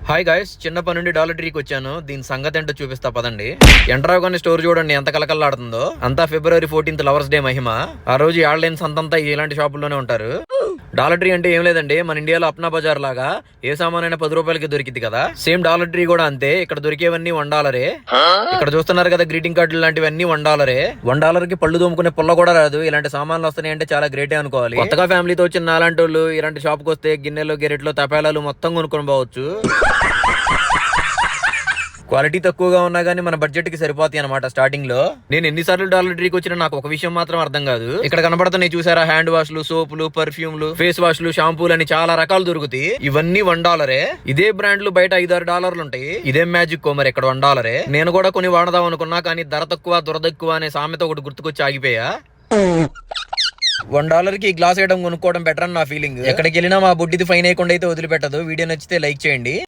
Hi guys, చిన్న పని నుండి డాలర్ ట్రీకి వచ్చాను. దీని సంగతి ఏంటో చూపిస్తా పదండి. ఎంటర్ అవగానే స్టోర్ చూడండి ఎంత కలకల్లాడుతుందో. అంతా ఫిబ్రవరి 14th లవర్స్ డే మహిమ. ఆ రోజు ఆన్లైన్ సంతంతా ఇలాంటి షాపుల్లోనే ఉంటారు. డాలర్ ట్రీ అంటే ఏం లేదండి, మన ఇండియాలో అప్నా బజార్ లాగా ఏ సామానైనా 10 రూపాయలకి దొరికింది కదా, సేమ్ డాలర్ ట్రీ కూడా అంతే. ఇక్కడ దొరికేవన్నీ $1. ఇక్కడ చూస్తున్నారు కదా గ్రీటింగ్ కార్డులు లాంటివన్నీ $1. $1 కి పళ్ళు దోముకునే పుల్ల కూడా రాదు. ఇలాంటి సామాన్లు వస్తున్నాయి అంటే చాలా గ్రేటే అనుకోవాలి. కొత్తగా ఫ్యామిలీతో వచ్చిన అలాంటి వాళ్ళు ఇలాంటి షాప్ కి వస్తే గిన్నెలు, గెరెట్లు, తపాలాలు మొత్తం కొనుక్కొని పోవచ్చు. క్వాలిటీ తక్కువగా ఉన్నా గానీ మన బడ్జెట్ కి సరిపోతాయి అనమాట. స్టార్టింగ్ లో నేను ఎన్నిసార్లు డాలర్ ట్రీకి వచ్చినా నాకు ఒక విషయం మాత్రం అర్థం కాదు. ఇక్కడ కనబడుతున్నాయి చూసారా, హ్యాండ్ వాష్లు, సోపులు, పర్ఫ్యూమ్లు, ఫేస్ వాష్లు, షాంపూలు అని చాలా రకాలు దొరుకుతాయి. ఇవన్నీ $1. ఇదే బ్రాండ్లు బయట $5-6 ఉంటాయి. ఇదేం మ్యాజిక్ మరి ఇక్కడ $1. నేను కూడా కొన్ని వాడదాం అనుకున్నా, కానీ ధర తక్కువ దురదక్కువ అనే సామెత ఒకటి గుర్తుకొచ్చి ఆగిపోయా. $1 కి గ్లాస్ వేయడం కొనుక్కోవడం బెటర్ అని నా ఫీలింగ్. ఎక్కడికి వెళ్ళినా మా బుడ్డిది ఫైన్ అయ్యకుండా అయితే వదిలిపెట్టదు. వీడియో నచ్చితే లైక్ చేయండి.